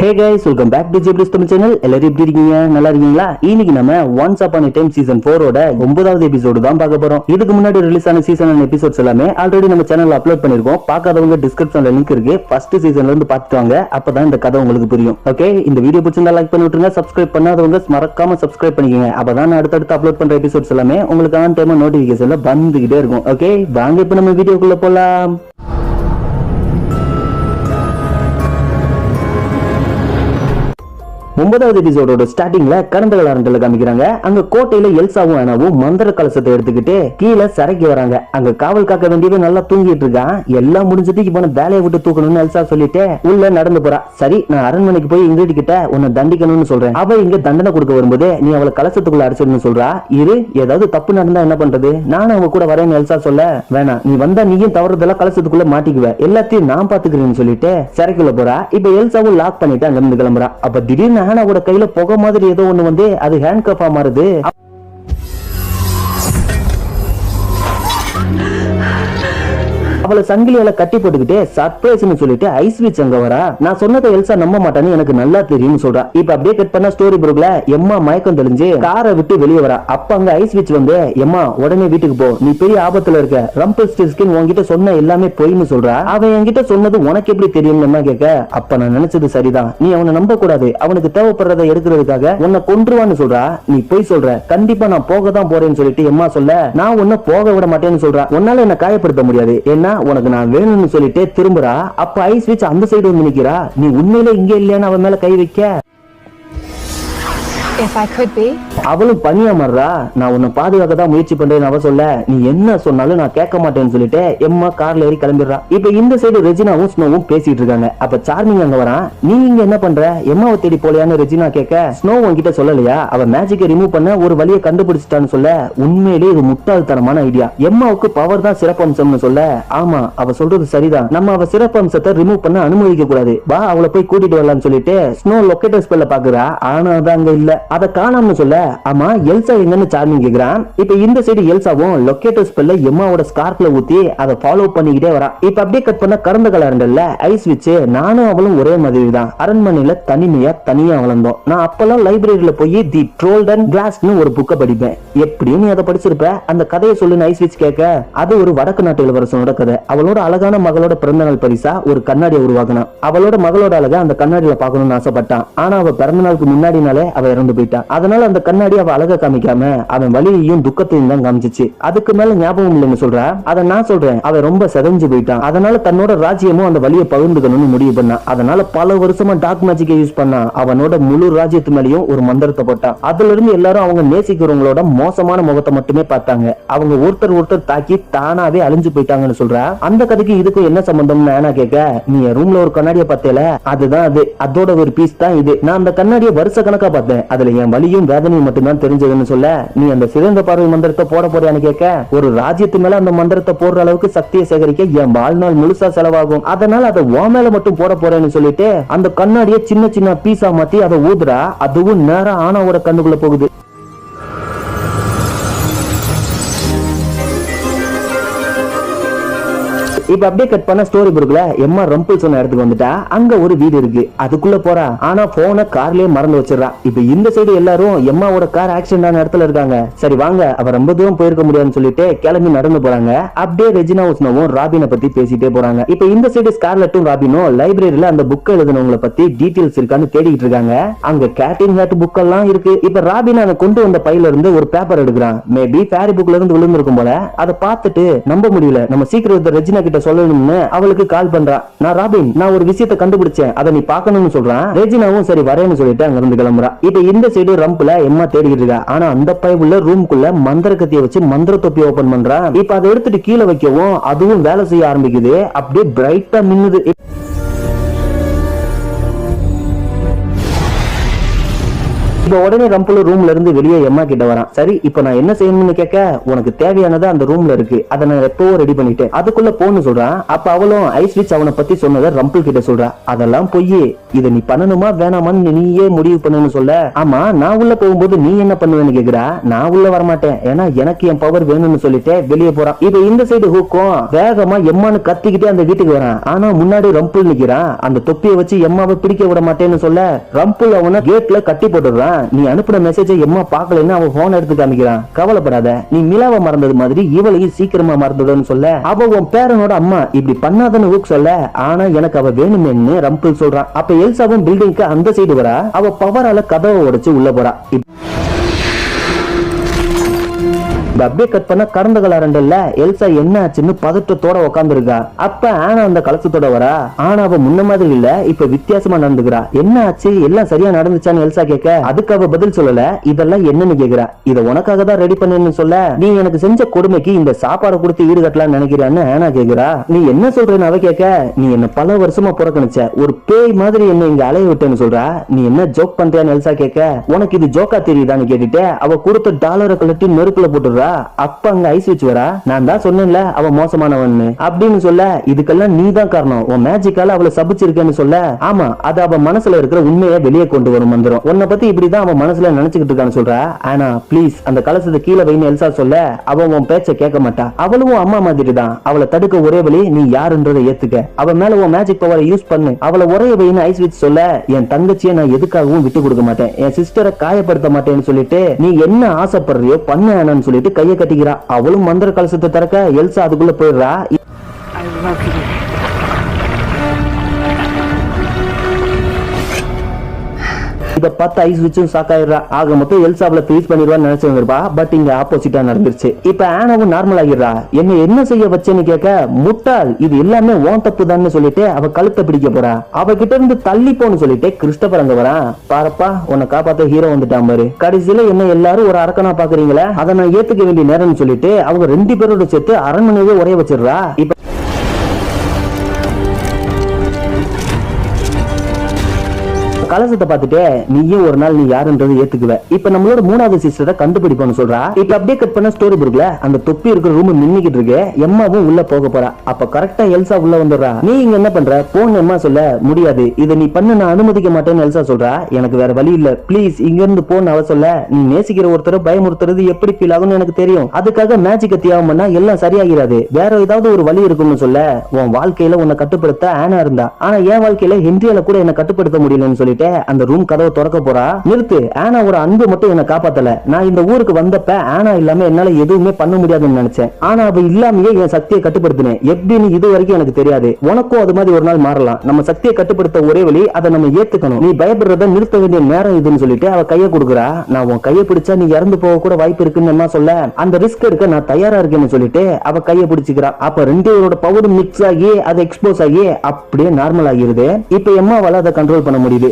Hey guys, welcome back to Jeffry's Tamil channel. எல்லாரும் எப்படி இருக்கீங்க? நல்லா இருக்கீங்களா? இன்னைக்கு நம்ம once upon a time season 4 ஓட 9வது எபிசோடு தான் பார்க்க போறோம். இதுக்கு முன்னாடி ரிலீஸ் ஆன சீசன் அண்ட் எபிசோட்ஸ் எல்லாமே ஆல்ரெடி நம்ம சேனல்ல அப்லோட் பண்ணிருக்கோம். பார்க்காதவங்க டிஸ்கிரிப்ஷன்ல லிங்க் இருக்கு. ஃபர்ஸ்ட் சீசன்ல இருந்து பார்த்துட்டு வாங்க. அப்பதான் இந்த கதை உங்களுக்கு புரியும். ஓகே, இந்த வீடியோ பிடிச்சிருந்தா லைக் பண்ணி விட்டுருங்க. சப்ஸ்கிரைப் பண்ணாதவங்க மறக்காம சப்ஸ்கிரைப் பண்ணிக்கங்க. அப்பதான் அடுத்தடுத்து அப்லோட் பண்ற எபிசோட்ஸ் எல்லாமே உங்களுக்கு ஆன் டைம் நோட்டிபிகேஷன்ல வந்துகிட்டே இருக்கும். ஓகே, வாங்க இப்ப நம்ம வீடியோக்குள்ள போலாம். 9வது எபிசோடோட ஸ்டார்டிங்ல கடந்த காலத்துல காமிக்கிறாங்க. அங்க கோட்டையில எல்சாவும் அனாவும் மந்திர கலசத்தை எடுத்துக்கிட்டு கீழே சரைக்கு வராங்க. அங்க காவல் காக்க வேண்டியவன் நல்லா தூங்கிட்டு இருக்கான். எல்லாம் முடிஞ்சிட்டு இவனை வேலையை விட்டு தூக்கணும்னு எல்சா சொல்லிட்டு உள்ள நடந்து போறா. சரி, நான் அரண்மனைக்கு போய் இங்கிட்டு கிட்ட உன்னை தண்டிக்கணும்னு சொல்றேன். அவ இங்க தண்டனை கொடுக்க வரும்போது நீ அவளை கலசத்துக்குள்ள அடிச்சிடணும்னு சொல்றா. இரு, ஏதாவது தப்பு நடந்தா என்ன பண்றது? நானும் அவங்க கூட வரேன்னு எல்சா சொல்ல, வேணாம், நீ வந்தா நீயும் தவறுதெல்லாம் கலசத்துக்குள்ள மாட்டிக்குவ, எல்லாத்தையும் நான் பாத்துக்கிறேன்னு சொல்லிட்டு சரைக்குள்ள போறா. இப்ப எல்சாவும் லாக் பண்ணிட்டு அங்க இருந்து கிளம்புறா. அப்ப திடீர்னு ஹானாவோட கையில புகை மாதிரி ஏதோ ஒண்ணு வந்து அது ஹேண்ட் கப்பா மாறுது. அவளை சங்கிலியால கட்டி போட்டுக்கிட்டே சர்ப்ரைஸ்னு சொல்லிட்டு ஐஸ் வீச் அங்க வரா. நான் சொன்னதை எல்சா நம்ப மாட்டான்னு எனக்கு நல்லா தெரியும்னு சொல்றா. இப்ப அப்படியே கட் பண்ண ஸ்டோரி புக்ல எம்மா மயக்கம் தெளிஞ்சு காரை விட்டு வெளியே வரா. அப்ப அங்க ஐஸ் வீச் வந்து, எம்மா உடனே வீட்டுக்கு போ, நீ பெரிய ஆபத்துல இருக்க, ரம்பிள்ஸ்டில்ஸ்கின் உன்கிட்ட சொன்ன எல்லாமே பொய்ன்னு சொல்றா. அவன் என்கிட்ட சொன்னது உனக்கு எப்படி தெரியும் என்ன கேட்க, அப்ப நான் நினைச்சது சரிதான், நீ அவனை நம்ப கூடாது, அவனுக்கு தேவைப்படுறதை எடுக்கிறதுக்காக உன்னை கொன்றுவான்னு சொல்றா. நீ பொய் சொல்ற, கண்டிப்பா நான் போக தான் போறேன்னு சொல்லிட்டு எம்மா சொல்ல, நான் உன்னை போக விட மாட்டேன்னு சொல்றா. உன்னால என்ன காயப்படுத்த முடியாது, என்ன உனக்கு நான் வேணும்னு சொல்லிட்டு திரும்புறா. அப்ப ஐஸ் வீச் அந்த சைடு வந்து நிக்கிறா. நீ உண்மையில இங்க இல்லையான்னு அவன் மேல கை வைக்க, அவளும் பனியா மாறுறா. நான் உன்னை பாதுகாக்க தான் முயற்சி பண்றேன்னு அவ சொல்ல, நீ என்ன சொன்னாலும் நான் கேட்க மாட்டேன்னு சொல்லிட்டு எம்மா கார்ல ஏறி கிளம்பிடுறா. இப்ப இந்த சைடு ரெஜினாவும் ஸ்னோவும் பேசிட்டு இருக்காங்க. அப்ப சார்மிங் அங்க வரான். நீ இங்க என்ன பண்ற, எம்மாவை தேடி போலையான்னு ரெஜினா கேட்க, ஸ்னோ உன்கிட்ட சொல்லலையா, அவ மேஜிக்கை ரிமூவ் பண்ண ஒரு வழியை கண்டுபிடிச்சிட்டான்னு சொல்ல, உண்மையிலேயே இது முட்டாள்தனமான ஐடியா, எம்மாவுக்கு பவர் தான் சிறப்பம்சம்னு சொல்ல, ஆமா அவ சொல்றது சரிதான், நம்ம அவ சிறப்பம்சத்தை ரிமூவ் பண்ண அனுமதிக்க கூடாது, வா அவளை போய் கூட்டிட்டு வரலாம்னு சொல்லிட்டு ஸ்னோ லொக்கேட்டர் ஸ்பெல்ல பாக்குறா. ஆனா அது அங்க இல்ல. அத காணாம சொல்ல, ஆமா எல்சா எங்கன்னு சார்மிங் கேக்குறான். இப்ப இந்த சைடு எல்சாவும் லொக்கேட்டர் ஸ்பெல்ல எம்மாவோட ஸ்கார்ப்ல ஊத்தி அதை ஃபாலோ பண்ணிக்கிட்டே வரா. இப்ப அப்படியே கட் பண்ண கறந்த கலர்ல ஐஸ் வச்சு, நானும் அவளும் ஒரே மாதிரி தான் அரண்மனையில தனியா வளர்ந்தோம். நான் அப்பெல்லாம் லைப்ரரியில போய் தி ட்ரோல்டன் கிளாஸ்னு ஒரு புக்கை படிப்பேன். எப்படி நீ அதை படிச்சிருப்ப, அந்த கதையை சொல்லுன்னு ஐஸ் வச்சு கேட்க, அது ஒரு வடக்கு நாட்டு இளவரசனோட கதை. அவளோட அழகான மகளோட பிறந்த நாள் பரிசா ஒரு கண்ணாடியை உருவாக்கினான். அவளோட மகளோட அழகை அந்த கண்ணாடியில பாக்கணும்னு ஆசைப்பட்டான். ஆனா அவ பிறந்த நாளுக்கு முன்னாடினாலே அவ இறந்து போயிட்டா. அதனால அந்த கண்ணாடி அவ அழகை காமிக்காம அவன் வலியையும் துக்கத்தையும் தான் காமிச்சிச்சு. அதுக்கு மேல ஞாபகம் இல்லைன்னு சொல்றா. அதை நான் சொல்றேன், அவன் ரொம்ப செதஞ்சு போயிட்டான். அதனால தன்னோட ராஜ்யமும் அந்த வலியை பகிர்ந்துக்கணும்னு முடிவு பண்ணான். அதனால பல வருஷமா டார்க் மேஜிக்கை யூஸ் பண்ணான். அவனோட முழு ராஜ்யத்து மேலேயும் ஒரு மந்திரத்தை போட்டான். அதுல இருந்து எல்லாரும் அவங்க நேசிக்கிறவங்களோட மோசமான முகத்தை மட்டுமே பார்த்தாங்க. அவங்க ஒருத்தர் தாக்கி தானாவே அழிஞ்சு போயிட்டாங்கன்னு சொல்றா. அந்த கதைக்கு இதுக்கும் என்ன சம்பந்தம்னு ஆனா கேட்க, நீ ரூம்ல ஒரு கண்ணாடியை பார்த்தேல, அதுதான் அது, அதோட ஒரு பீஸ் தான் இது. நான் அந்த கண்ணாடியை வருஷ கணக்கா பார்த்தேன், அதுல என் வலியும் வேதனையும் மட்டும்தான் தெரிஞ்சதுன்னு சொல்ல, நீ அந்த சிறந்த பார்வை மந்திரத்தை போட போறியான்னு கேட்க, ஒரு ராஜ்யத்து மேல அந்த மந்திரத்தை போடுற அளவுக்கு சக்தியை சேகரிக்க என் வாழ்நாள் முழுசா செலவாகும், அதனால அதை ஓ மேல மட்டும் போட போறேன்னு சொல்லிட்டு அந்த கண்ணாடியை சின்ன சின்ன பீஸா மாத்தி அதை ஊதுறா. அதுவும் நேரா ஆனாவோட கண்ணுக்குள்ள போகுது. இப்ப அப்படியே கட் பண்ண ஸ்டோரி புக்ல எம்மா ரம்பிள் சொன்ன இடத்துக்கு வந்துட்டா. அங்க ஒரு வீடு இருக்கு, அதுக்குள்ள போறா. ஆனா போன கார்லயே மறந்து வச்சிடறா. இப்ப இந்த சைடு எல்லாரும் எம்மாவோட கார் ஆக்சிடென்ட் ஆன இடத்துல இருக்காங்க. சரி வாங்க, அவ ரொம்ப தூரம் போயிருக்க முடியாதுன்னு சொல்லிட்டு கிளம்பி நடந்து போறாங்க. அப்படியே ரெஜினா உஸ்னோவும் ராபினை பத்தி பேசிட்டே போறாங்க. இப்ப இந்த சைடு ஸ்கார்லெட்டும் ராபினும் லைப்ரரியில அந்த புக் எழுதுனவங்களை பத்தி டீடைல்ஸ் இருக்கான்னு தேடிட்டு இருக்காங்க. அங்க கேட்டின் ஹேட் புக் எல்லாம் இருக்கு. இப்ப ராபின் அதை கொண்டு வந்த பையில இருந்து ஒரு பேப்பர் எடுக்கிறான். மேபி ஃபேரி புக்ல இருந்து விழுந்திருக்கும் போல. அதை பார்த்துட்டு நம்ப முடியல, நம்ம சீக்கிரம் ரெஜினா கிட்ட சொல்லணும்னு அவளுக்கு கால் பண்றா. நான் ராபின், நான் ஒரு விஷயத்தை கண்டுபிடிச்சேன், அதை நீ பார்க்கணும்னு சொல்றான். ரெஜினாவும் சரி வரேன்னு சொல்லிட்டு அங்க இருந்து கிளம்புறா. இப்ப இந்த சைடு ரம்பிள எம்மா தேடிக்கிட்டு இருக்கா. ஆனா அந்த பைப்புள்ள ரூம்குள்ள மந்திர கத்தியை வச்சு மந்திர தொப்பி ஓபன் பண்றா. இப்ப அதை எடுத்துட்டு கீழே வைக்கவும் அதுவும் வேலை செய்ய ஆரம்பிக்குது. அப்படியே பிரைட்டா மின்னுது. இப்ப உடனே ரம்புல் ரூம்ல இருந்து வெளியே எம்மா கிட்ட வரான். சரி இப்ப நான் என்ன செய்யணும்னு கேட்க, உனக்கு தேவையானது அந்த ரூம்ல இருக்கு, அதை நான் எப்போ ரெடி பண்ணிட்டேன், அதுக்குள்ள போன்னு சொல்றான். அப்ப அவளும் ஐஸ் விச் அவனை பத்தி சொன்னதை ரம்பிள் கிட்ட சொல்றா. அதெல்லாம் பொய், இதை நீ பண்ணணுமா வேணாமான்னு நீயே முடிவு பண்ணணும்னு சொல்ல, ஆமா நான் உள்ள போகும்போது நீ என்ன பண்ணுவேன்னு கேக்குறா. நான் உள்ள வரமாட்டேன், ஏன்னா எனக்கு என் பவர் வேணும்னு சொல்லிட்டு வெளியே போறான். இப்ப இந்த சைடு ஹூக்கும் வேகமா எம்மான்னு கத்திக்கிட்டே அந்த வீட்டுக்கு வரான். ஆனா முன்னாடி ரம்பிள் நிக்கிறான். அந்த தொப்பியை வச்சு எம்மாவை பிடிக்க விட மாட்டேன்னு சொல்ல ரம்பிள் அவனை கேட்ல கட்டி போட்டுறான். நீ அனுப்பின மெசேஜை எம்மா பாக்கலன்னு அவன் போன் எடுத்து காமிக்கிறான். கவலைப்படாத, நீ மிலாவை மறந்தது மாதிரி இவளையும் சீக்கிரமா மறந்துடுன்னு சொல்ல, அவ உன் பேரனோட அம்மா இப்படி பண்ணாதன்னு ஹூக் சொல்ல, ஆனா எனக்கு அவ வேணுமேன்னு ரம்பிள் சொல்றான். அப்ப எல்சாவும் பில்டிங்க்கு அந்த சைடு வரா. அவ பவரால கதவை உடைச்சு உள்ள போறா. அப்படியே கட் பண்ண கடந்த கலரண்டல்ல எல்சா என்ன ஆச்சுன்னு பதட்டத்தோட உட்கார்ந்து இருக்கா. அப்ப ஆனா அந்த கலசத்தோட வரா. ஆனா அவ முன்ன மாதிரி இல்ல, இப்ப வித்தியாசமா நடந்துக்கிறா. என்ன ஆச்சு, எல்லாம் சரியா நடந்துச்சான்னு எல்சா கேட்க, அதுக்கு அவ பதில் சொல்லல. இதெல்லாம் என்னன்னு கேக்குறா. இத உனக்காக தான் ரெடி பண்ணேன்னு சொல்ல, நீ எனக்கு செஞ்ச கொடுமைக்கு இந்த சாப்பாடு கொடுத்து ஈடு கட்டலாம்னு நினைக்கிறான்னு ஆனா கேக்குறா. நீ என்ன சொல்றேன்னு அவ கேட்க, நீ என்ன பல வருஷமா புறக்கணிச்ச, ஒரு பேய் மாதிரி என்ன இங்க அலைய விட்டேன்னு சொல்றா. நீ என்ன ஜோக் பண்றியான்னு எல்சா கேட்க, உனக்கு இது ஜோக்கா தெரியுதான்னு கேட்டுட்டு அவ கொடுத்த டாலரை கழட்டி நெருப்புல போட்டுறா. அப்ப அங்க ஐஸ் வச்சு வரா. நான் தான் சொன்னேன்ல அவ மோசமானவன் அப்படின்னு சொல்ல, இதுக்கெல்லாம் நீ தான் காரணம், உன் மேஜிக்கால அவளை சபிச்சிருக்கேன்னு சொல்ல, ஆமா அது அவ மனசுல இருக்கிற உண்மையை வெளியே கொண்டு வரும் மந்திரம், உன்னை பத்தி இப்படிதான் அவன் மனசுல நினைச்சுக்கிட்டு இருக்கான்னு சொல்றா. ஆனா பிளீஸ் அந்த கலசத்தை கீழே வைன்னு எல்சா சொல்ல, அவன் உன் பேச்ச கேட்க மாட்டா. அவளும் அம்மா மாதிரி தான், அவளை தடுக்க ஒரே வழி நீ யாருன்றதை ஏத்துக்க, அவ மேல உன் மேஜிக் பவரை யூஸ் பண்ணு, அவளை ஒரே வைன்னு ஐஸ் வச்சு சொல்ல, என் தங்கச்சியை நான் எதுக்காகவும் விட்டு கொடுக்க மாட்டேன், என் சிஸ்டரை காயப்படுத்த மாட்டேன்னு சொல்லிட்டு நீ என்ன ஆசைப்படுறியோ பண்ணு சொல்லிட்டு கையை கட்டிக்கிறா. அவளும் மந்திர கலசத்தை திறக்க எல்சா அதுக்குள்ள போயிடுறா. இத பார்த்து ஐஸ் விச்சும் சாக்காயிரா. ஆக மொத்தம் எல்சாவில ஃப்ரீஸ் பண்ணிடுவான்னு நினைச்சிருப்பா. பட் இங்க ஆப்போசிட்டா நடந்துருச்சு. இப்ப ஆனாவும் நார்மல் ஆகிடுறா. என்ன செய்ய வச்சேன்னு கேட்க, முட்டாள் இது எல்லாமே ஓன் தப்பு தான் சொல்லிட்டு அவ கழுத்தை பிடிக்க போறா. அவ கிட்ட இருந்து தள்ளி போன்னு சொல்லிட்டு கிறிஸ்டபர் அங்க வரான். பாரப்பா உன்னை காப்பாத்த ஹீரோ வந்துட்டான் பாரு. கடைசியில என்ன எல்லாரும் ஒரு அரக்கனா பாக்குறீங்களா, அதை நான் ஏத்துக்க வேண்டிய நேரம்னு சொல்லிட்டு அவங்க 2 பேரோட சேர்த்து அரண்மனையே உரைய வச்சிடுறா. இப்ப கலசத்தை பார்த்துட்டு நீயும் ஒரு நாள் நீ யாருன்றது ஏத்துக்குவ. இப்ப நம்மளோட 3வது சிஸ்டரை கண்டுபிடிப்போம்னு சொல்றா. இப்ப அப்படியே கட் பண்ண ஸ்டோரி புக்ல அந்த தொப்பி இருக்கிற ரூம் மின்னிக்கிட்டு இருக்கு. எம்மாவும் உள்ள போக போறா. அப்ப கரெக்டா எல்சா உள்ள வந்துடுறா. நீ இங்க என்ன பண்ற போன் எம்மா சொல்ல, முடியாது இதை நீ பண்ண நான் அனுமதிக்க மாட்டேன்னு எல்சா சொல்றா. எனக்கு வேற வழி இல்ல ப்ளீஸ் இங்க இருந்து போன்னு அவ சொல்ல, நீ நேசிக்கிற ஒருத்தரை பயமுறுத்துறது எப்படி ஃபீல் ஆகும்னு எனக்கு தெரியும், அதுக்காக மேஜிக் தியாகம் பண்ணா எல்லாம் சரியாகிறாது, வேற ஏதாவது ஒரு வழி இருக்கும்னு சொல்ல, உன் வாழ்க்கையில உன்னை கட்டுப்படுத்த ஆனா இருந்தா, ஆனா என் வாழ்க்கையில ஹென்ரியால கூட என்ன கட்டுப்படுத்த முடியலன்னு சொல்லிட்டு அந்த ரூம் கதவை திறக்க போறா. நிறுத்து, ஆனா ஒரு அன்பு மட்டும் என்ன காப்பாத்தல, நான் இந்த ஊருக்கு வந்தப்ப ஆனா இல்லாம என்னால எதுவுமே பண்ண முடியாதுன்னு நினைச்சேன், ஆனா அவ இல்லாமயே என் சக்தியை கட்டுப்படுத்தினேன், எப்படின்னு இது வரைக்கும் எனக்கு தெரியாது, உனக்கும் அது மாதிரி ஒரு நாள் மாறலாம், நம்ம சக்தியை கட்டுப்படுத்த ஒரே வழி அதை நம்ம ஏத்துக்கணும், நீ பயப்படுறத நிறுத்த வேண்டிய நேரம் இதுன்னு சொல்லிட்டு அவ கையை கொடுக்குறா. நான் உன் கையை பிடிச்சா நீ இறந்து போக கூட வாய்ப்பு இருக்குன்னு சொல்ல, அந்த ரிஸ்க் எடுக்க நான் தயாரா இருக்கேன்னு சொல்லிட்டு அவ கையை பிடிச்சிக்கிறா. அப்ப 2 பேரோட பவர் மிக்ஸ் ஆகி அது எக்ஸ்போஸ் ஆகி அப்படியே நார்மல் ஆகிருது. இப்ப எம்மாவால அதை கண்ட்ரோல் பண்ண முடியுது.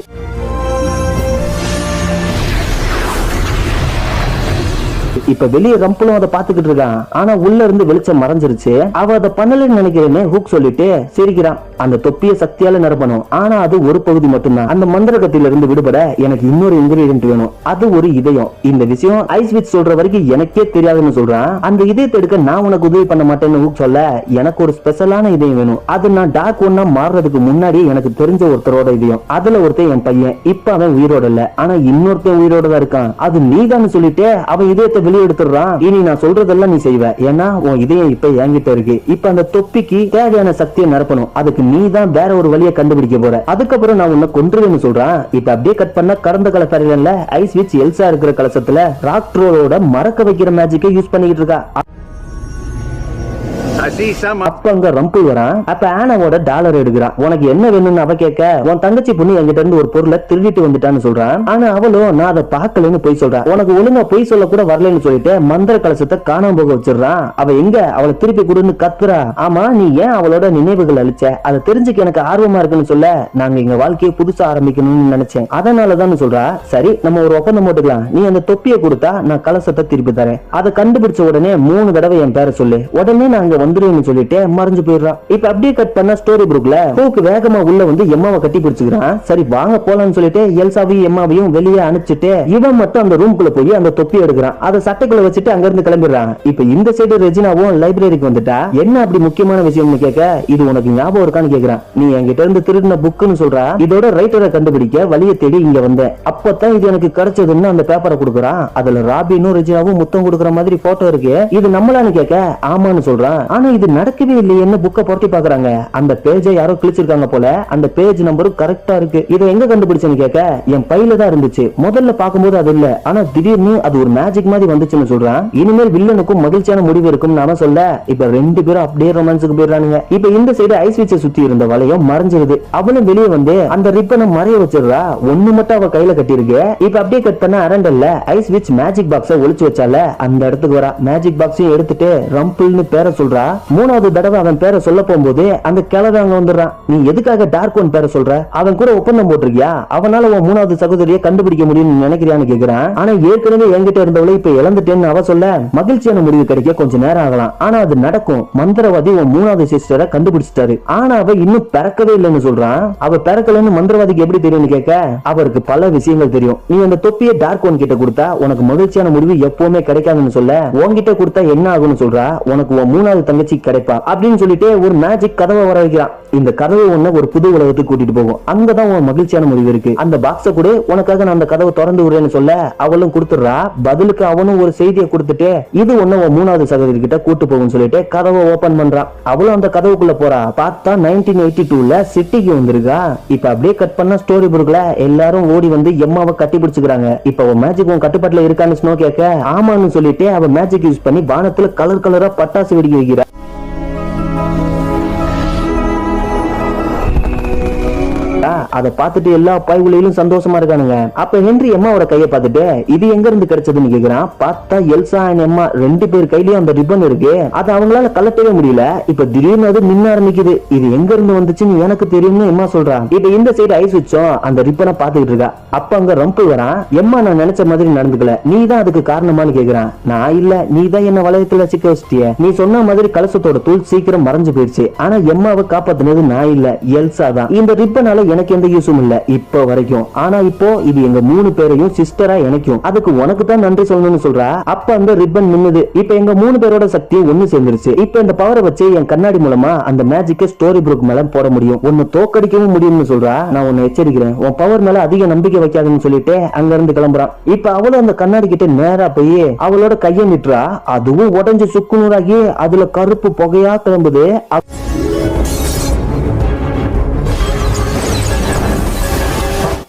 இப்ப வெளியே ரம்பலும் அதை பாத்துக்கிட்டு இருக்கான். ஆனா உள்ள இருந்து வெளிச்சம் மறைஞ்சிருச்சு. அவ அதை பண்ணலன்னு நினைக்கிறேன்னு ஹூக் சொல்லிட்டு சிரிக்கிறான். அந்த தொப்பிய சக்தியால நிரப்பணும், ஆனா அது ஒரு பகுதி மட்டும்தான். அந்த மந்திர கத்தியில இருந்து விடுபட எனக்கு இன்னொரு இன்கிரீடியன்ட் வேணும், அது ஒரு இதயம். இந்த விஷயம் ஐஸ் விச் சொல்ற வரைக்கும் எனக்கே தெரியாதுன்னு சொல்றான். அந்த இதயத்தை எடுக்க நான் உனக்கு உதவி பண்ண மாட்டேன்னு ஹூக் சொல்ல, எனக்கு ஒரு ஸ்பெஷலான இதயம் வேணும், அது நான் டார்க் ஒன்னா மாறுறதுக்கு முன்னாடி எனக்கு தெரிஞ்ச ஒருத்தரோட இதயம், அதுல ஒருத்தன் என் பையன், இப்ப அவன் உயிரோட இல்ல, ஆனா இன்னொருத்தன் உயிரோட தான் இருக்கான், அது நீதான்னு சொல்லிட்டு அவன் இதயத்தை வெளியே எடுத்துறான். இனி நான் சொல்றதெல்லாம் நீ செய்வ, ஏன்னா உன் இதயம் இப்ப என்கிட்ட இருக்கு. இப்ப அந்த தொப்பிக்கு தேவையான சக்தியை நிரப்பணும், அதுக்கு நீ தான் வேற ஒரு வழியை கண்டுபிடிக்க போற, அதுக்கப்புறம் நான் உன்னை கொன்றுவேன்னு சொல்றான். இப்ப அப்படியே கட் பண்ண கடந்த கால ஃபேரில ஐஸ் விச் எல்சா இருக்கிற கலசத்துல ராக் ட்ரோலோட மறக்க வைக்கிற மேஜிக்கை யூஸ் பண்ணிக்கிட்டு இருக்கா. அப்ப அங்க ரம்பிள் வரான். அப்ப ஆனாவோட டாலர் எடுக்கிறான். உனக்கு என்ன வேணும்னு அவ கேட்க, உன் தங்கச்சி பொண்ணு என்கிட்ட இருந்து ஒரு பொருளை திருடிட்டு வந்துட்டான்னு சொல்றான். ஆனா அவளும் நான் அதை பார்க்கலன்னு போய் சொல்றான். உனக்கு ஒழுங்கா போய் சொல்ல கூட வரலன்னு சொல்லிட்டு மந்திர கலசத்தை காணாம போக வச்சிடறான். அவ எங்க அவளை திருப்பி கொடுன்னு கத்துறா. ஆமா நீ ஏன் அவளோட நினைவுகள் அழிச்ச, அதை தெரிஞ்சுக்க எனக்கு ஆர்வமா இருக்குன்னு சொல்ல, நாங்க எங்க வாழ்க்கையை புதுசா ஆரம்பிக்கணும்னு நினைச்சேன், அதனாலதான் சொல்றா. சரி நம்ம ஒரு ஒப்பந்தம் போட்டுக்கலாம், நீ அந்த தொப்பியை கொடுத்தா நான் கலசத்தை திருப்பி தரேன், அதை கண்டுபிடிச்ச உடனே 3 தடவை என் பேரை சொல்லு, உடனே நாங்க வந்துருன்னு சொல்லிட்டு மறைஞ்சு போயிடுறான். இப்ப அப்படியே கட் பண்ண ஸ்டோரி புக்ல ஹூக் வேகமா உள்ள வந்து எம்மாவை கட்டி பிடிச்சுக்கிறான். சரி வாங்க போலான்னு சொல்லிட்டு எல்சாவையும் எம்மாவையும் வெளியே அனுப்பிச்சிட்டு இவன் மட்டும் அந்த ரூம்குள்ள போய் அந்த தொப்பி எடுக்கிறான். அதை சட்டைக்குள்ள வச்சுட்டு அங்க இருந்து கிளம்பிடுறான். இப்ப இந்த சைடு ரெஜினாவும் லைப்ரரிக்கு வந்துட்டா. என்ன அப்படி முக்கியமான விஷயம்னு கேட்க, இது உனக்கு ஞாபகம் இருக்கான்னு கேக்குறான். நீ என்கிட்ட இருந்து திருடின புக்குன்னு சொல்றா. இதோட ரைட்டரை கண்டுபிடிக்க வழியை தேடி இங்க வந்தேன். அப்பதான் இது எனக்கு கிடைச்சதுன்னு அந்த பேப்பரை கொடுக்குறான். அதுல ராபினும் ரெஜினாவும் முத்தம் கொடுக்குற மாதிரி போட்டோ இருக்கு. இது நம்மளான்னு கேட்க ஆமான்னு சொல்றான். ஆனா இது நடக்கவே இல்லையேன்னு புக்கை புரட்டி பாக்குறாங்க. அந்த பேஜை யாரோ கிழிச்சிருக்காங்க போல. அந்த பேஜ் நம்பரும் கரெக்டா இருக்கு. இதை எங்க கண்டுபிடிச்சேன்னு கேட்க, என் பையில தான் இருந்துச்சு. முதல்ல பாக்கும்போது அது இல்ல, ஆனா திடீர்னு அது ஒரு மேஜிக் மாதிரி வந்துச்சுன்னு சொல்றான். இனிமேல் வில்லனுக்கும் மகிழ்ச்சியான முடிவு இருக்கும் நாம சொல்ல. இப்ப ரெண்டு பேரும் அப்படியே ரொமான்ஸுக்கு போயிடுறானுங்க. இப்ப இந்த சைடு ஐஸ் வீச்சை சுத்தி இருந்த வளையம் மறைஞ்சிருது. அவளும் வெளியே வந்து அந்த ரிப்பனை மறைய வச்சிடுறா. ஒண்ணு மட்டும் அவ கையில கட்டிருக்கு. இப்ப அப்படியே கட் பண்ண அரண்டல்ல ஐஸ் வீச் மேஜிக் பாக்ஸ ஒளிச்சு வச்சால அந்த இடத்துக்கு வரா. மேஜிக் பாக்ஸையும் எடுத்துட்டு ரம்பிள்னு பேரை சொல்றா. மூணாவது தடவை அவன் பேரை சொல்ல போகும்போது அந்த கிழவன் அங்க வந்துடுறான். நீ எதுக்காக டார்க் ஒன் பேரை சொல்ற? அவன் கூட ஒப்பந்தம் போட்டிருக்கியா? அவனால உன் மூணாவது சகோதரியை கண்டுபிடிக்க முடியும்னு நினைக்கிறியான்னு கேக்குறான். ஆனா ஏற்கனவே என்கிட்ட இருந்தவளை இப்ப இழந்துட்டேன்னு அவ சொல்ல, மகிழ்ச்சியான முடிவு கிடைக்க கொஞ்சம் நேரம் ஆகலாம். ஆனா அது நடக்கும். மந்திரவாதி உன் மூணாவது சிஸ்டரை கண்டுபிடிச்சிட்டாரு. ஆனா அவ இன்னும் பிறக்கவே இல்லைன்னு சொல்றான். அவ பிறக்கலன்னு மந்திரவாதிக்கு எப்படி தெரியும்னு கேட்க, அவருக்கு பல விஷயங்கள் தெரியும். நீ அந்த தொப்பியை டார்க் ஒன் கிட்ட கொடுத்தா உனக்கு மகிழ்ச்சியான முடிவு எப்பவுமே கிடைக்காதுன்னு சொல்ல, உன்கிட்ட கொடுத்தா என்ன ஆகும்னு சொல்றா. உனக்கு உன் மூணாவது தங்கச்சி கிடைப்பா அப்படின்னு சொல்லிட்டு ஒரு மேஜிக் கதவை வர வைக்கிறான். இந்த கதவை ஒண்ணு ஒரு புது உலகத்துக்கு கூட்டிட்டு போகும். அங்கதான் உன் மகிழ்ச்சியான முடிவு இருக்கு. அந்த பாக்ஸ கூட உனக்காக நான் அந்த கதவை திறந்து விடுறேன்னு சொல்ல அவளும் கொடுத்துடுறா. பதிலுக்கு அவனும் ஒரு செய்தியை கொடுத்துட்டு இது ஒண்ணு உன் மூணாவது சகோதரி கிட்ட கூட்டு போகும்னு சொல்லிட்டு கதவை ஓபன் பண்றான். அவளும் அந்த கதவுக்குள்ள போறா. பார்த்தா 1982ல சிட்டிக்கு வந்திருக்கா. இப்ப அப்படியே கட் பண்ண ஸ்டோரி புக்ல எல்லாரும் ஓடி வந்து எம்மாவை கட்டி பிடிச்சுக்கிறாங்க. இப்ப அவன் மேஜிக் உன் கட்டுப்பாட்டுல இருக்கான்னு ஸ்னோ கேட்க ஆமான்னு சொல்லிட்டு அவன் மேஜிக் யூஸ் பண்ணி வானத்துல கலர் கலரா பட்டாசு வெடிக்க வைக்கிறா. அதை பார்த்துட்டு எல்லா பாய்வுலையும் சந்தோஷமா இருக்கானுங்க. அப்ப ஹென்றி எம்மாவோட கையை பார்த்துட்டு இது எங்க இருந்து கிடைச்சதுன்னு கேக்குறான். பார்த்தா எல்சா அண்ட் எம்மா ரெண்டு பேர் கையிலயும் அந்த ரிப்பன் இருக்கு. அதை அவங்களால கலட்டவே முடியல. இப்ப திடீர்னு அது மின்ன ஆரம்பிக்குது. இது எங்க இருந்து வந்துச்சுன்னு எனக்கு தெரியும்னு எம்மா சொல்றான். இப்ப இந்த சைடு ஐஸ் வச்சோம் அந்த ரிப்பனை பாத்துக்கிட்டு இருக்கா. அப்ப அங்க ரம்பு வரான். எம்மா நான் நினைச்ச மாதிரி நடந்துக்கல, நீ தான் அதுக்கு காரணமானு கேக்குறான். நான் இல்ல, நீ தான் என்ன வளையத்துல சிக்க வச்சிட்டிய. நீ சொன்ன மாதிரி கலசத்தோட தூள் சீக்கிரம் மறைஞ்சு போயிடுச்சு. ஆனா எம்மாவை காப்பாத்தினது நான் இல்ல, எல்சா தான். இந்த ரிப்பனால எனக்கு எந்த யூஸும் இல்ல இப்ப வரைக்கும். ஆனா இப்போ இது எங்க மூணு பேரையும் சிஸ்டரா எனக்கும். அதுக்கு உனக்கு தான் நன்றி சொல்லணும்னு சொல்றா. அப்ப அந்த ரிப்பன் மின்னுது. இப்ப எங்க மூணு பேரோட சக்தி ஒண்ணு சேர்ந்துருச்சு. இப்ப இந்த பவரை வச்சு என் கண்ணாடி மூலமா அந்த மேஜிக்க ஸ்டோரி புக் மேல போட முடியும். ஒன்னு தோக்கடிக்கவும் முடியும்னு சொல்றா. நான் உன்னை எச்சரிக்கிறேன், உன் பவர் மேல அதிக நம்பிக்கை வைக்காதுன்னு சொல்லிட்டு அங்க இருந்து கிளம்புறான். இப்ப அவளும் அந்த கண்ணாடி கிட்ட நேரா போய் அவளோட கையை நிட்டுறா. அதுவும் உடஞ்சு சுக்குநூறாகி அதுல கருப்பு புகையா கிளம்புது.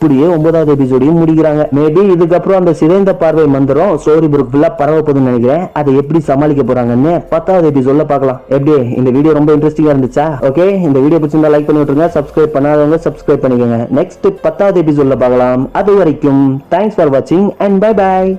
அப்படியே 9வது எபிசோடையும் முடிக்கிறாங்க. மேபி இதுக்கப்புறம் அந்த சிதைந்த பார்வை மந்திரம் ஸ்டோரி புக் ஃபுல்லா பரவ போகுதுன்னு நினைக்கிறேன். அதை எப்படி சமாளிக்க போறாங்கன்னு 10வது எபிசோட்ல பார்க்கலாம். எப்படி இந்த வீடியோ ரொம்ப இன்ட்ரெஸ்டிங்கா இருந்துச்சா? ஓகே, இந்த வீடியோ பிடிச்சிருந்தா லைக் பண்ணி விட்டுருங்க. சப்ஸ்கிரைப் பண்ணாதவங்க சப்ஸ்கிரைப் பண்ணிக்கோங்க. நெக்ஸ்ட் 10வது எபிசோட்ல பார்க்கலாம். அது வரைக்கும் தேங்க்ஸ் ஃபார் வாட்சிங் அண்ட் பை பை.